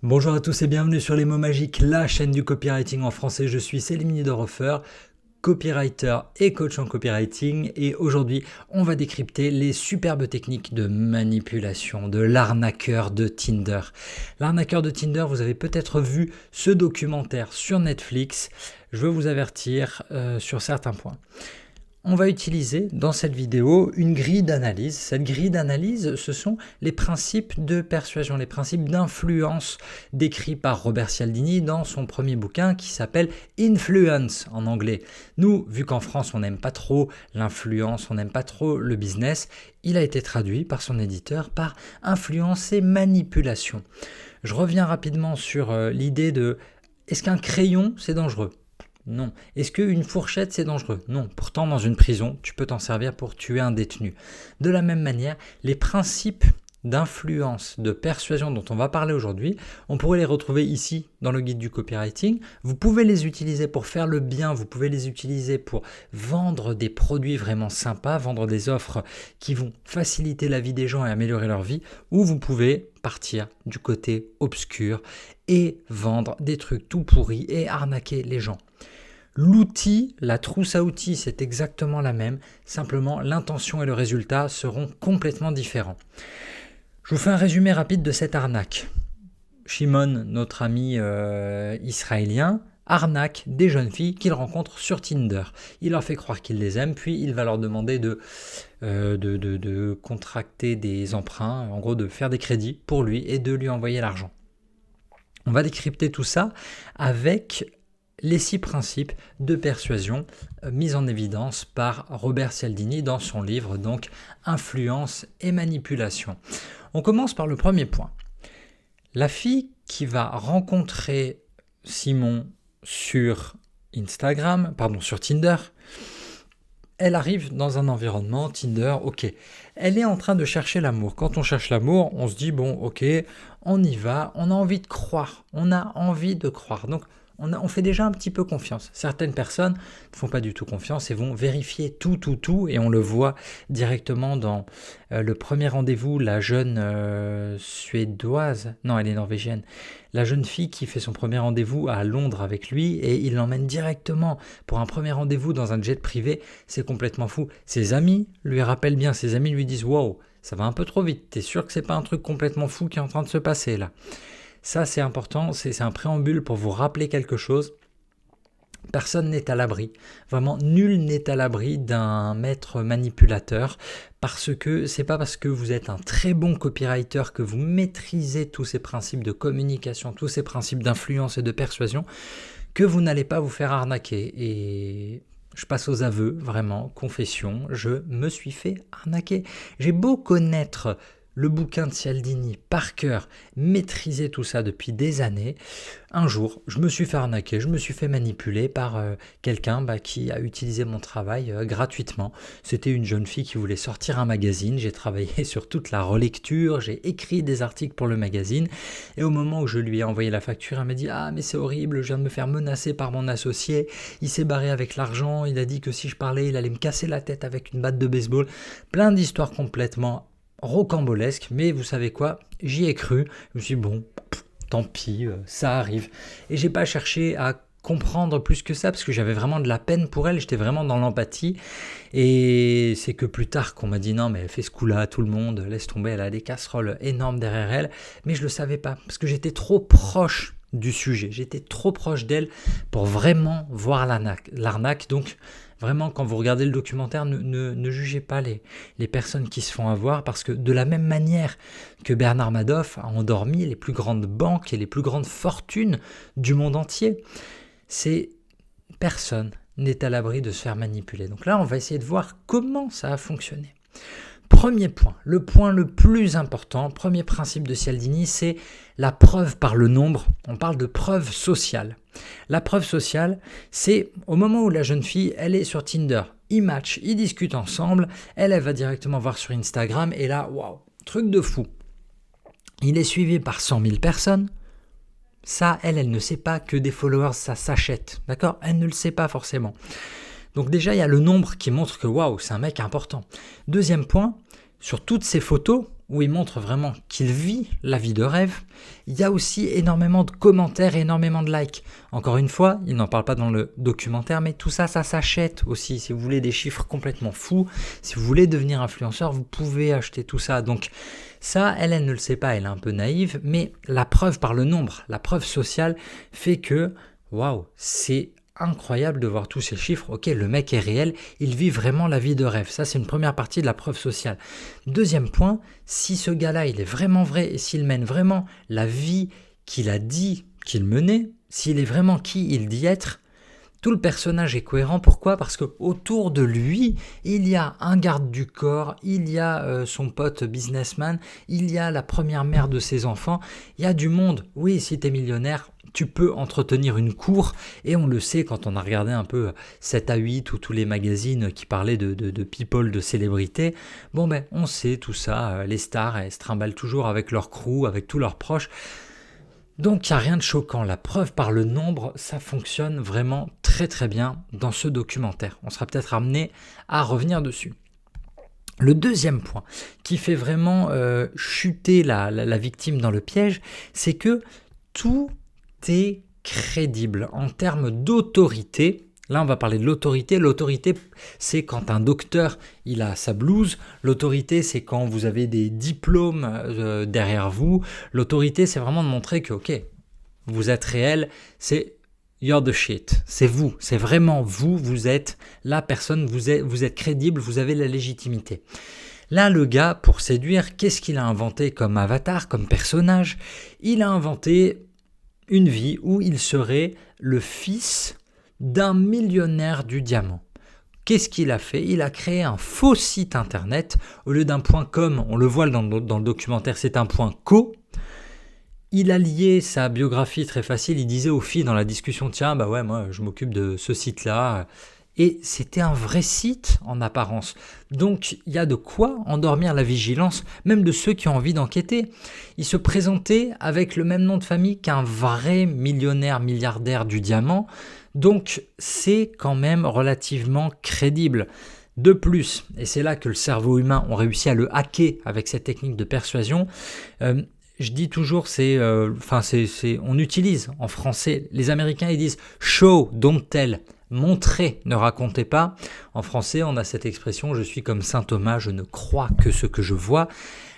Bonjour à tous et bienvenue sur Les Mots Magiques, la chaîne du copywriting en français. Je suis Célim Niederhofer, copywriter et coach en copywriting. Et aujourd'hui, on va décrypter les superbes techniques de manipulation de l'arnaqueur de Tinder. L'arnaqueur de Tinder, vous avez peut-être vu ce documentaire sur Netflix. Je veux vous avertir sur certains points. On va utiliser dans cette vidéo une grille d'analyse. Cette grille d'analyse, ce sont les principes de persuasion, les principes d'influence décrits par Robert Cialdini dans son premier bouquin qui s'appelle Influence en anglais. Nous, vu qu'en France on n'aime pas trop l'influence, on n'aime pas trop le business, il a été traduit par son éditeur par influence et manipulation. Je reviens rapidement sur l'idée de est-ce qu'un crayon c'est dangereux ? Non. Est-ce qu'une fourchette, c'est dangereux ? Non. Pourtant, dans une prison, tu peux t'en servir pour tuer un détenu. De la même manière, les principes d'influence, de persuasion dont on va parler aujourd'hui, on pourrait les retrouver ici dans le guide du copywriting. Vous pouvez les utiliser pour faire le bien, vous pouvez les utiliser pour vendre des produits vraiment sympas, vendre des offres qui vont faciliter la vie des gens et améliorer leur vie, ou vous pouvez partir du côté obscur et vendre des trucs tout pourris et arnaquer les gens. L'outil, la trousse à outils, c'est exactement la même, simplement l'intention et le résultat seront complètement différents. Je vous fais un résumé rapide de cette arnaque. Shimon, notre ami israélien, arnaque des jeunes filles qu'il rencontre sur Tinder. Il leur fait croire qu'il les aime, puis il va leur demander de contracter des emprunts, en gros de faire des crédits pour lui et de lui envoyer l'argent. On va décrypter tout ça avec les 6 principes de persuasion mis en évidence par Robert Cialdini dans son livre, donc Influence et manipulation. On commence par le premier point. La fille qui va rencontrer Simon sur Tinder, elle arrive dans un environnement Tinder, ok. Elle est en train de chercher l'amour. Quand on cherche l'amour, on se dit, bon, ok, on y va, on a envie de croire. Donc, on fait déjà un petit peu confiance. Certaines personnes ne font pas du tout confiance et vont vérifier tout. Et on le voit directement dans le premier rendez-vous, la jeune suédoise, non elle est norvégienne, la jeune fille qui fait son premier rendez-vous à Londres avec lui et il l'emmène directement pour un premier rendez-vous dans un jet privé. C'est complètement fou. Ses amis lui rappellent bien, ses amis lui disent « Wow, ça va un peu trop vite, t'es sûr que c'est pas un truc complètement fou qui est en train de se passer là ?» Ça, c'est important, c'est un préambule pour vous rappeler quelque chose. Personne n'est à l'abri, vraiment nul n'est à l'abri d'un maître manipulateur parce que c'est pas parce que vous êtes un très bon copywriter que vous maîtrisez tous ces principes de communication, tous ces principes d'influence et de persuasion que vous n'allez pas vous faire arnaquer. Et je passe aux aveux, vraiment, confession, je me suis fait arnaquer. J'ai beau connaître le bouquin de Cialdini par cœur, maîtriser tout ça depuis des années. Un jour, je me suis fait arnaquer, je me suis fait manipuler par quelqu'un qui a utilisé mon travail gratuitement. C'était une jeune fille qui voulait sortir un magazine. J'ai travaillé sur toute la relecture, j'ai écrit des articles pour le magazine. Et au moment où je lui ai envoyé la facture, elle m'a dit « Ah mais c'est horrible, je viens de me faire menacer par mon associé. Il s'est barré avec l'argent, il a dit que si je parlais, il allait me casser la tête avec une batte de baseball. » Plein d'histoires complètement rocambolesque, mais vous savez quoi, j'y ai cru, je me suis dit bon, tant pis, ça arrive. Et j'ai pas cherché à comprendre plus que ça, parce que j'avais vraiment de la peine pour elle, j'étais vraiment dans l'empathie, et c'est que plus tard qu'on m'a dit non mais elle fait ce coup-là, tout le monde, laisse tomber, elle a des casseroles énormes derrière elle, mais je le savais pas, parce que j'étais trop proche du sujet, j'étais trop proche d'elle pour vraiment voir l'arnaque, donc vraiment, quand vous regardez le documentaire, ne jugez pas les personnes qui se font avoir parce que de la même manière que Bernard Madoff a endormi les plus grandes banques et les plus grandes fortunes du monde entier, personne n'est à l'abri de se faire manipuler. Donc là, on va essayer de voir comment ça a fonctionné. Premier point le plus important, premier principe de Cialdini, c'est la preuve par le nombre. On parle de preuve sociale. La preuve sociale, c'est au moment où la jeune fille, elle est sur Tinder, ils matchent, ils discutent ensemble, elle va directement voir sur Instagram et là, waouh, truc de fou. Il est suivi par 100 000 personnes. Ça, elle ne sait pas que des followers, ça s'achète, d'accord ? Elle ne le sait pas forcément. Donc déjà, il y a le nombre qui montre que waouh, c'est un mec important. Deuxième point, sur toutes ces photos, où il montre vraiment qu'il vit la vie de rêve, il y a aussi énormément de commentaires et énormément de likes. Encore une fois, il n'en parle pas dans le documentaire, mais tout ça, ça s'achète aussi. Si vous voulez des chiffres complètement fous, si vous voulez devenir influenceur, vous pouvez acheter tout ça. Donc ça, elle ne le sait pas, elle est un peu naïve, mais la preuve par le nombre, la preuve sociale fait que, waouh, c'est incroyable de voir tous ces chiffres. Ok, le mec est réel, il vit vraiment la vie de rêve. Ça, c'est une première partie de la preuve sociale. Deuxième point, si ce gars-là, il est vraiment vrai et s'il mène vraiment la vie qu'il a dit qu'il menait, s'il est vraiment qui il dit être, tout le personnage est cohérent. Pourquoi ? Parce qu'autour de lui, il y a un garde du corps, il y a son pote businessman, il y a la première mère de ses enfants, il y a du monde. Oui, si tu es millionnaire, tu peux entretenir une cour, et on le sait quand on a regardé un peu 7 à 8 ou tous les magazines qui parlaient de people, de célébrités. Bon ben, on sait tout ça, les stars, elles se trimballent toujours avec leur crew, avec tous leurs proches. Donc il n'y a rien de choquant, la preuve par le nombre, ça fonctionne vraiment très très bien dans ce documentaire. On sera peut-être amené à revenir dessus. Le deuxième point qui fait vraiment chuter la victime dans le piège, c'est que tout est crédible en termes d'autorité. Là, on va parler de l'autorité. L'autorité, c'est quand un docteur, il a sa blouse. L'autorité, c'est quand vous avez des diplômes derrière vous. L'autorité, c'est vraiment de montrer que, ok, vous êtes réel, c'est you're the shit. C'est vous, c'est vraiment vous, vous êtes la personne, vous êtes crédible, vous avez la légitimité. Là, le gars, pour séduire, qu'est-ce qu'il a inventé comme avatar, comme personnage ? Il a inventé une vie où il serait le fils d'un millionnaire du diamant. Qu'est-ce qu'il a fait ? Il a créé un faux site internet. Au lieu d'un .com, on le voit dans le documentaire, c'est un .co. Il a lié sa biographie très facile. Il disait aux filles dans la discussion, tiens, bah ouais, moi je m'occupe de ce site-là. Et c'était un vrai site en apparence. Donc il y a de quoi endormir la vigilance, même de ceux qui ont envie d'enquêter. Il se présentait avec le même nom de famille qu'un vrai millionnaire milliardaire du diamant. Donc c'est quand même relativement crédible. De plus, et c'est là que le cerveau humain, on réussit à le hacker avec cette technique de persuasion, je dis toujours, on utilise en français, les Américains ils disent « show, don't tell ». Montrer, ne racontez pas. En français, on a cette expression « je suis comme saint Thomas, je ne crois que ce que je vois ».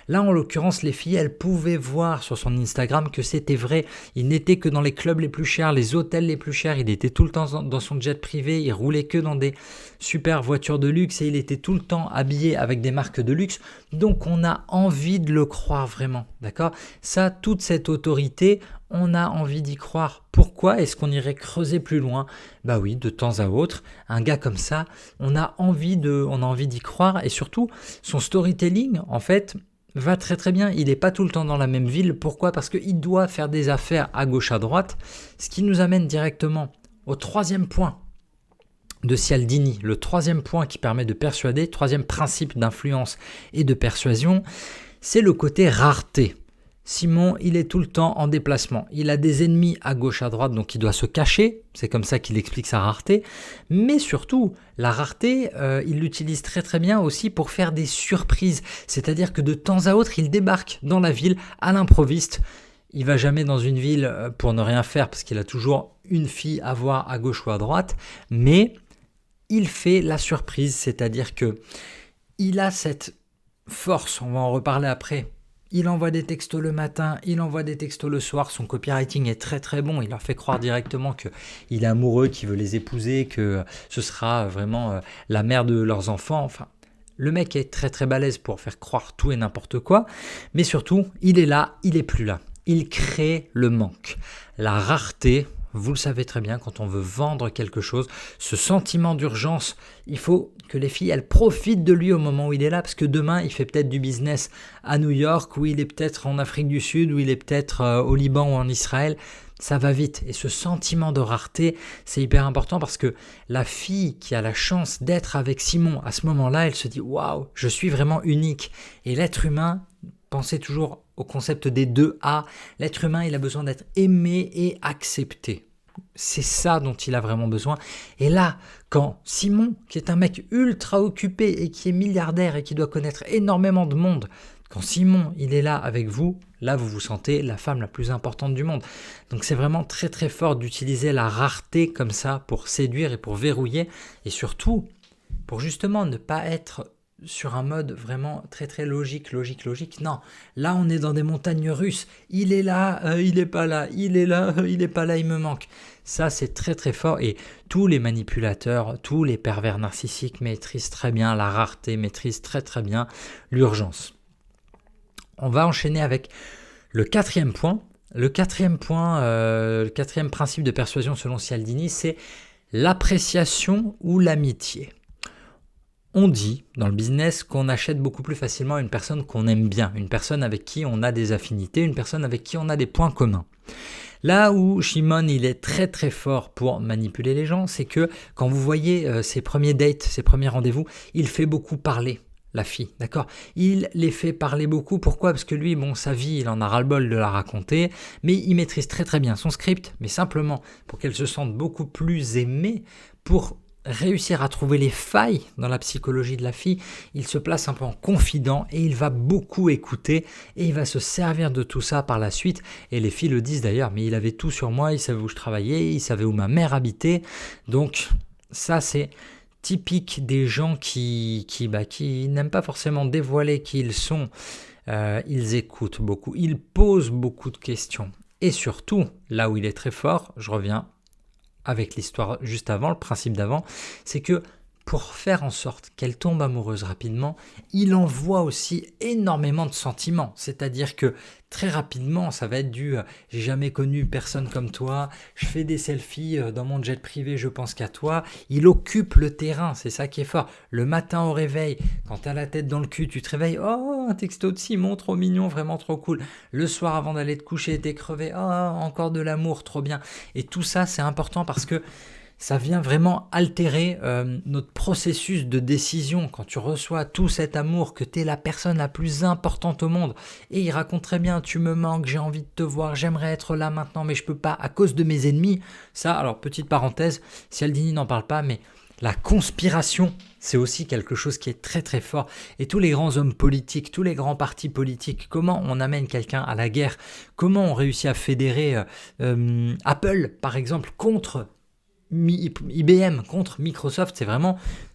Là, en l'occurrence, les filles, elles pouvaient voir sur son Instagram que c'était vrai. Il n'était que dans les clubs les plus chers, les hôtels les plus chers. Il était tout le temps dans son jet privé. Il roulait que dans des super voitures de luxe et il était tout le temps habillé avec des marques de luxe. Donc, on a envie de le croire vraiment. D'accord ? Ça, toute cette autorité, on a envie d'y croire. Pourquoi est-ce qu'on irait creuser plus loin ? Bah oui, de temps à autre, un gars comme ça, on a envie d'y croire et surtout, son storytelling, en fait, va très très bien. Il n'est pas tout le temps dans la même ville. Pourquoi ? Parce qu'il doit faire des affaires à gauche à droite, ce qui nous amène directement au troisième point de Cialdini, le troisième point qui permet de persuader, troisième principe d'influence et de persuasion, c'est le côté rareté. Simon, il est tout le temps en déplacement. Il a des ennemis à gauche, à droite, donc il doit se cacher. C'est comme ça qu'il explique sa rareté. Mais surtout, la rareté, il l'utilise très très bien aussi pour faire des surprises. C'est-à-dire que de temps à autre, il débarque dans la ville à l'improviste. Il va jamais dans une ville pour ne rien faire parce qu'il a toujours une fille à voir à gauche ou à droite. Mais il fait la surprise, c'est-à-dire que il a cette force, on va en reparler après. Il envoie des textos le matin, il envoie des textos le soir, son copywriting est très très bon, il leur fait croire directement qu'il est amoureux, qu'il veut les épouser, que ce sera vraiment la mère de leurs enfants. Enfin, le mec est très très balèze pour faire croire tout et n'importe quoi, mais surtout, il est là, il est plus là. Il crée le manque. La rareté, vous le savez très bien, quand on veut vendre quelque chose, ce sentiment d'urgence, il faut que les filles, elles profitent de lui au moment où il est là, parce que demain, il fait peut-être du business à New York, ou il est peut-être en Afrique du Sud, ou il est peut-être au Liban ou en Israël. Ça va vite. Et ce sentiment de rareté, c'est hyper important parce que la fille qui a la chance d'être avec Simon, à ce moment-là, elle se dit « Waouh, je suis vraiment unique ». Et l'être humain, pensez toujours au concept des 2 A. L'être humain, il a besoin d'être aimé et accepté. C'est ça dont il a vraiment besoin. Et là, quand Simon, qui est un mec ultra occupé et qui est milliardaire et qui doit connaître énormément de monde, quand Simon, il est là avec vous, là, vous vous sentez la femme la plus importante du monde. Donc, c'est vraiment très, très fort d'utiliser la rareté comme ça pour séduire et pour verrouiller. Et surtout, pour justement ne pas être sur un mode vraiment très, très logique. Non, là, on est dans des montagnes russes. Il est là, il n'est pas là. Il est là, il n'est pas là, il me manque. Ça, c'est très, très fort. Et tous les manipulateurs, tous les pervers narcissiques maîtrisent très bien la rareté, maîtrisent très, très bien l'urgence. On va enchaîner avec le quatrième point. Le quatrième principe de persuasion selon Cialdini, c'est l'appréciation ou l'amitié. On dit dans le business qu'on achète beaucoup plus facilement une personne qu'on aime bien, une personne avec qui on a des affinités, une personne avec qui on a des points communs. Là où Shimon il est très très fort pour manipuler les gens, c'est que quand vous voyez ses premiers dates, ses premiers rendez-vous, il fait beaucoup parler la fille, d'accord ? Il les fait parler beaucoup, pourquoi ? Parce que lui, sa vie, il en a ras-le-bol de la raconter, mais il maîtrise très très bien son script, mais simplement pour qu'elle se sente beaucoup plus aimée, pour réussir à trouver les failles dans la psychologie de la fille, il se place un peu en confident et il va beaucoup écouter et il va se servir de tout ça par la suite. Et les filles le disent d'ailleurs, mais il avait tout sur moi, il savait où je travaillais, il savait où ma mère habitait. Donc ça c'est typique des gens qui n'aiment pas forcément dévoiler qui ils sont. Ils écoutent beaucoup, ils posent beaucoup de questions. Et surtout, là où il est très fort, je reviens avec l'histoire juste avant, le principe d'avant, c'est que pour faire en sorte qu'elle tombe amoureuse rapidement, il envoie aussi énormément de sentiments. C'est-à-dire que très rapidement, ça va être j'ai jamais connu personne comme toi, je fais des selfies dans mon jet privé, je pense qu'à toi. Il occupe le terrain, c'est ça qui est fort. Le matin au réveil, quand tu as la tête dans le cul, tu te réveilles, oh, un texto de Simon, trop mignon, vraiment trop cool. Le soir avant d'aller te coucher, t'es crevé, oh, encore de l'amour, trop bien. Et tout ça, c'est important parce que ça vient vraiment altérer notre processus de décision. Quand tu reçois tout cet amour, que tu es la personne la plus importante au monde, et il raconte très bien, tu me manques, j'ai envie de te voir, j'aimerais être là maintenant, mais je peux pas à cause de mes ennemis. Ça, alors petite parenthèse, Cialdini n'en parle pas, mais la conspiration, c'est aussi quelque chose qui est très très fort. Et tous les grands hommes politiques, tous les grands partis politiques, comment on amène quelqu'un à la guerre, comment on réussit à fédérer Apple, par exemple, contre IBM contre Microsoft,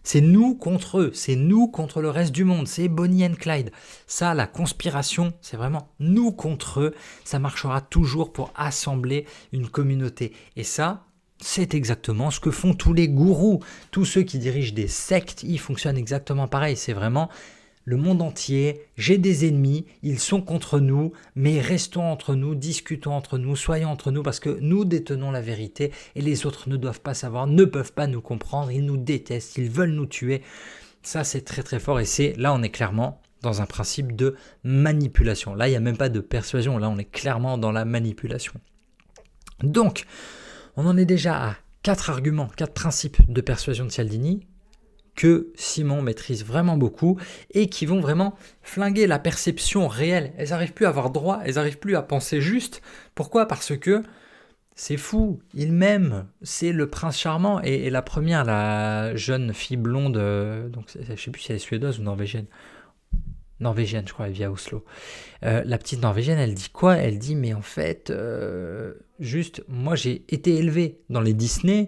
c'est nous contre eux, c'est nous contre le reste du monde, c'est Bonnie and Clyde. Ça, la conspiration, c'est vraiment nous contre eux, ça marchera toujours pour assembler une communauté. Et ça, c'est exactement ce que font tous les gourous, tous ceux qui dirigent des sectes, ils fonctionnent exactement pareil, c'est vraiment le monde entier, j'ai des ennemis, ils sont contre nous, mais restons entre nous, discutons entre nous, soyons entre nous parce que nous détenons la vérité et les autres ne doivent pas savoir, ne peuvent pas nous comprendre, ils nous détestent, ils veulent nous tuer. Ça, c'est très très fort et là, on est clairement dans un principe de manipulation. Là, il n'y a même pas de persuasion, là, on est clairement dans la manipulation. Donc, on en est déjà à 4 arguments, 4 principes de persuasion de Cialdini que Simon maîtrise vraiment beaucoup et qui vont vraiment flinguer la perception réelle. Elles n'arrivent plus à avoir droit, elles n'arrivent plus à penser juste. Pourquoi ? Parce que c'est fou, il m'aime, c'est le prince charmant. Et la première, la jeune fille blonde, donc je ne sais plus si elle est suédoise ou norvégienne, je crois, elle vit à Oslo. La petite norvégienne, elle dit quoi ? Elle dit, mais en fait, juste, moi j'ai été élevé dans les Disney,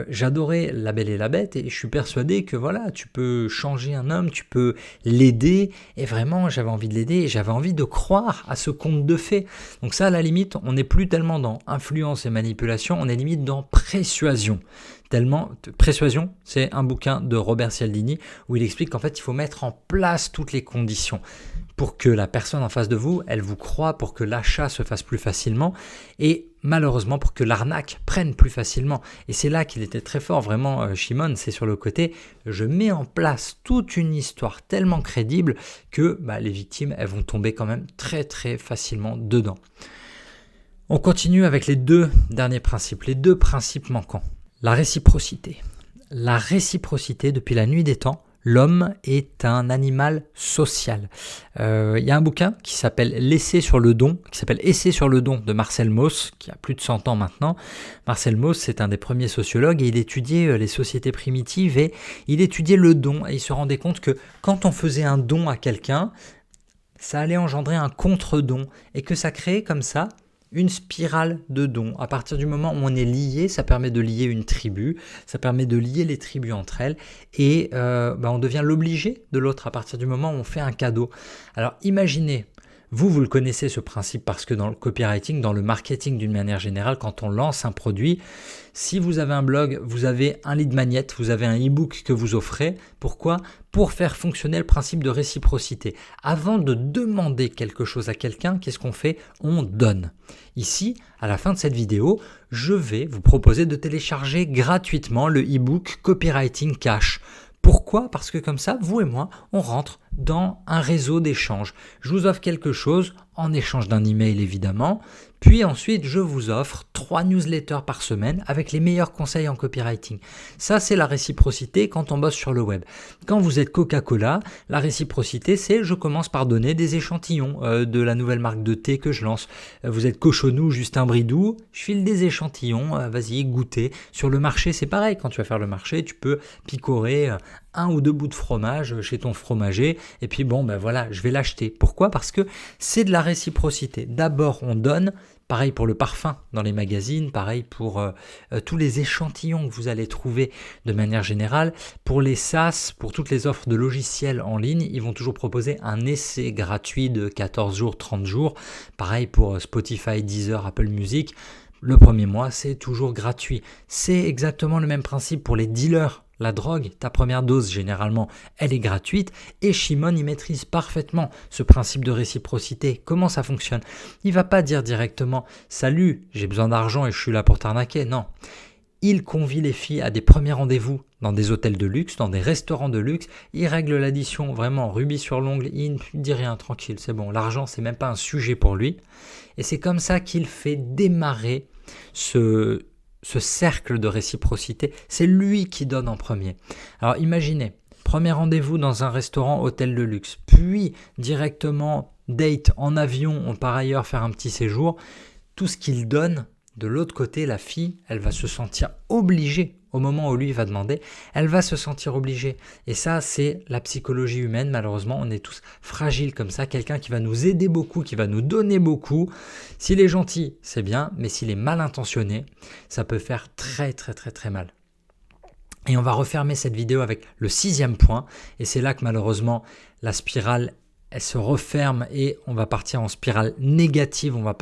j'adorais La Belle et la Bête et je suis persuadé que voilà, tu peux changer un homme, tu peux l'aider. Et vraiment, j'avais envie de l'aider et j'avais envie de croire à ce conte de fées. Donc ça, à la limite, on n'est plus tellement dans influence et manipulation, on est limite dans persuasion. Persuasion, c'est un bouquin de Robert Cialdini où il explique qu'en fait, il faut mettre en place toutes les conditions pour que la personne en face de vous, elle vous croie, pour que l'achat se fasse plus facilement et malheureusement pour que l'arnaque prenne plus facilement. Et c'est là qu'il était très fort, vraiment, Shimon, c'est sur le côté, je mets en place toute une histoire tellement crédible que les victimes, elles vont tomber quand même très très facilement dedans. On continue avec les 2 derniers principes, les 2 principes manquants. La réciprocité. La réciprocité, depuis la nuit des temps, L'homme est un animal social. Il y a un bouquin qui s'appelle Essai sur le don de Marcel Mauss, qui a plus de 100 ans maintenant. Marcel Mauss, c'est un des premiers sociologues et il étudiait les sociétés primitives et il étudiait le don. Et il se rendait compte que quand on faisait un don à quelqu'un, ça allait engendrer un contre-don et que ça créait comme ça une spirale de dons. À partir du moment où on est lié, ça permet de lier une tribu, ça permet de lier les tribus entre elles et on devient l'obligé de l'autre à partir du moment où on fait un cadeau. Alors imaginez, vous le connaissez ce principe parce que dans le copywriting, dans le marketing d'une manière générale, quand on lance un produit, si vous avez un blog, vous avez un lead magnet, vous avez un e-book que vous offrez. Pourquoi ? Pour faire fonctionner le principe de réciprocité. Avant de demander quelque chose à quelqu'un, qu'est-ce qu'on fait ? On donne. Ici, à la fin de cette vidéo, je vais vous proposer de télécharger gratuitement le e-book Copywriting Cash. Pourquoi ? Parce que comme ça, vous et moi, on rentre dans un réseau d'échanges. Je vous offre quelque chose en échange d'un email évidemment, puis ensuite je vous offre 3 newsletters par semaine avec les meilleurs conseils en copywriting. Ça, c'est la réciprocité quand on bosse sur le web. Quand vous êtes Coca-Cola, la réciprocité, c'est je commence par donner des échantillons de la nouvelle marque de thé que je lance. Vous êtes Cochonou, Justin Bridou, je file des échantillons, vas-y, goûtez. Sur le marché, c'est pareil. Quand tu vas faire le marché, tu peux picorer 1 ou 2 bouts de fromage chez ton fromager et puis voilà, je vais l'acheter. Pourquoi ? Parce que c'est de la réciprocité. D'abord, on donne. Pareil pour le parfum dans les magazines, pareil pour tous les échantillons que vous allez trouver de manière générale. Pour les SaaS, pour toutes les offres de logiciels en ligne, ils vont toujours proposer un essai gratuit de 14 jours, 30 jours. Pareil pour Spotify, Deezer, Apple Music. Le premier mois, c'est toujours gratuit. C'est exactement le même principe pour les dealers. La drogue, ta première dose généralement, elle est gratuite et Shimon y maîtrise parfaitement ce principe de réciprocité. Comment ça fonctionne ? Il ne va pas dire directement « Salut, j'ai besoin d'argent et je suis là pour t'arnaquer ». Non, il convie les filles à des premiers rendez-vous dans des hôtels de luxe, dans des restaurants de luxe. Il règle l'addition vraiment rubis sur l'ongle, il ne dit rien, tranquille, c'est bon. L'argent, c'est même pas un sujet pour lui. Et c'est comme ça qu'il fait démarrer ce cercle de réciprocité, c'est lui qui donne en premier. Alors imaginez, premier rendez-vous dans un restaurant hôtel de luxe, puis directement date en avion, on part ailleurs faire un petit séjour. Tout ce qu'il donne, de l'autre côté, la fille, elle va se sentir obligée. Au moment où lui va demander, elle va se sentir obligée. Et ça, c'est la psychologie humaine. Malheureusement, on est tous fragiles comme ça. Quelqu'un qui va nous aider beaucoup, qui va nous donner beaucoup. S'il est gentil, c'est bien. Mais s'il est mal intentionné, ça peut faire très, très, très, très mal. Et on va refermer cette vidéo avec le 6e point. Et c'est là que malheureusement, la spirale elle se referme et on va partir en spirale négative, on va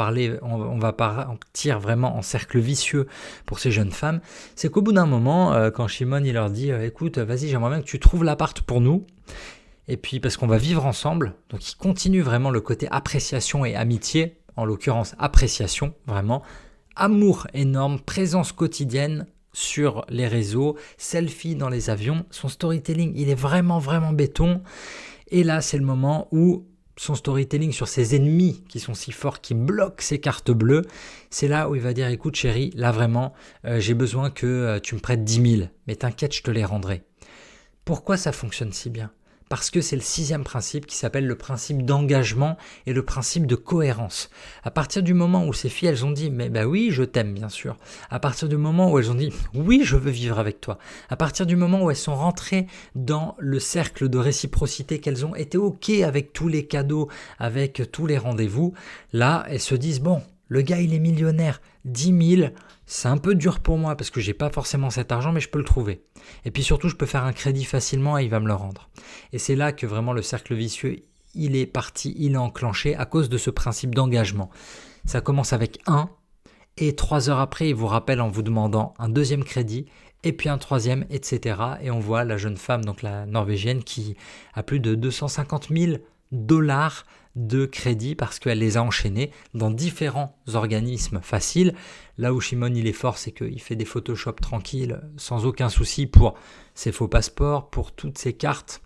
partir vraiment en cercle vicieux pour ces jeunes femmes. C'est qu'au bout d'un moment, quand Shimon il leur dit écoute, vas-y, j'aimerais bien que tu trouves l'appart pour nous, et puis parce qu'on va vivre ensemble, donc il continue vraiment le côté appréciation et amitié, en l'occurrence appréciation, vraiment, amour énorme, présence quotidienne sur les réseaux, selfie dans les avions, son storytelling, il est vraiment, vraiment béton. Et là, c'est le moment où son storytelling sur ses ennemis qui sont si forts, qui bloquent ses cartes bleues, c'est là où il va dire, écoute chérie, là vraiment, j'ai besoin que tu me prêtes 10 000, mais t'inquiète, je te les rendrai. Pourquoi ça fonctionne si bien ? Parce que c'est le 6e principe qui s'appelle le principe d'engagement et le principe de cohérence. À partir du moment où ces filles, elles ont dit « mais bah oui, je t'aime bien sûr », à partir du moment où elles ont dit « oui, je veux vivre avec toi », à partir du moment où elles sont rentrées dans le cercle de réciprocité, qu'elles ont été OK avec tous les cadeaux, avec tous les rendez-vous, là, elles se disent « bon, le gars, il est millionnaire, 10 000, c'est un peu dur pour moi parce que j'ai pas forcément cet argent, mais je peux le trouver. Et puis surtout, je peux faire un crédit facilement et il va me le rendre. » Et c'est là que vraiment le cercle vicieux, il est parti, il est enclenché à cause de ce principe d'engagement. Ça commence avec 1 et 3 heures après, il vous rappelle en vous demandant un 2e crédit et puis un 3e, etc. Et on voit la jeune femme, donc la norvégienne, qui a plus de 250 000 $ de crédit parce qu'elle les a enchaînés dans différents organismes faciles. Là où Shimon il est fort, c'est qu'il fait des Photoshop tranquilles sans aucun souci pour ses faux passeports, pour toutes ses cartes.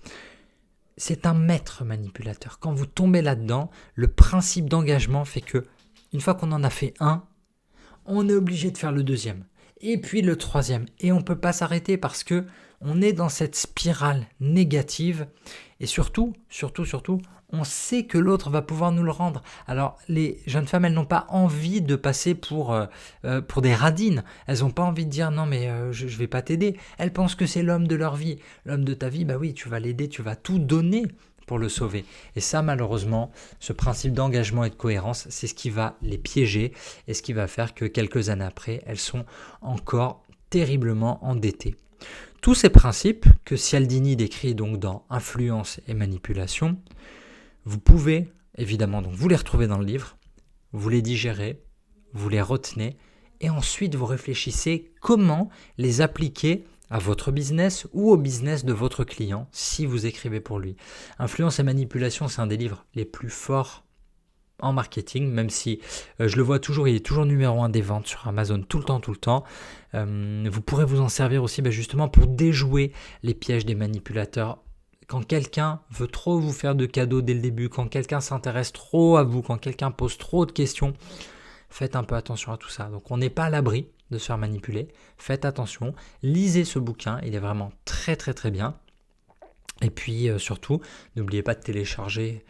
C'est un maître manipulateur. Quand vous tombez là-dedans, le principe d'engagement fait que une fois qu'on en a fait un, on est obligé de faire le 2e et puis le 3e et on ne peut pas s'arrêter parce que on est dans cette spirale négative et surtout, on sait que l'autre va pouvoir nous le rendre. Alors, les jeunes femmes, elles n'ont pas envie de passer pour des radines. Elles n'ont pas envie de dire « non, mais je ne vais pas t'aider ». Elles pensent que c'est l'homme de leur vie. L'homme de ta vie, bah oui, tu vas l'aider, tu vas tout donner pour le sauver. Et ça, malheureusement, ce principe d'engagement et de cohérence, c'est ce qui va les piéger et ce qui va faire que quelques années après, elles sont encore terriblement endettées. Tous ces principes que Cialdini décrit donc dans Influence et manipulation, vous pouvez évidemment donc vous les retrouver dans le livre, vous les digérez, vous les retenez et ensuite vous réfléchissez comment les appliquer à votre business ou au business de votre client si vous écrivez pour lui. Influence et manipulation, c'est un des livres les plus forts en marketing, même si je le vois toujours, il est toujours numéro 1 des ventes sur Amazon tout le temps. Vous pourrez vous en servir aussi justement pour déjouer les pièges des manipulateurs. Quand quelqu'un veut trop vous faire de cadeaux dès le début, quand quelqu'un s'intéresse trop à vous, quand quelqu'un pose trop de questions, faites un peu attention à tout ça. Donc on n'est pas à l'abri de se faire manipuler, faites attention, lisez ce bouquin, il est vraiment très bien. Et puis surtout, n'oubliez pas de télécharger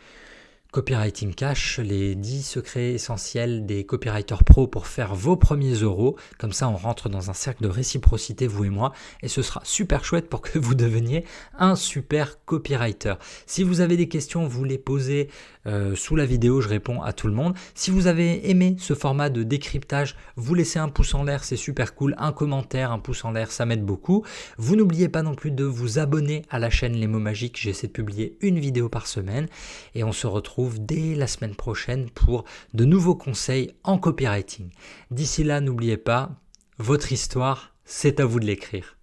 Copywriting Cash, les 10 secrets essentiels des copywriters pros pour faire vos premiers euros. Comme ça, on rentre dans un cercle de réciprocité, vous et moi, et ce sera super chouette pour que vous deveniez un super copywriter. Si vous avez des questions, vous les posez sous la vidéo, je réponds à tout le monde. Si vous avez aimé ce format de décryptage, vous laissez un pouce en l'air, c'est super cool. Un commentaire, un pouce en l'air, ça m'aide beaucoup. Vous n'oubliez pas non plus de vous abonner à la chaîne Les Mots Magiques. J'essaie de publier une vidéo par semaine et on se retrouve dès la semaine prochaine pour de nouveaux conseils en copywriting. D'ici là, n'oubliez pas, votre histoire, c'est à vous de l'écrire.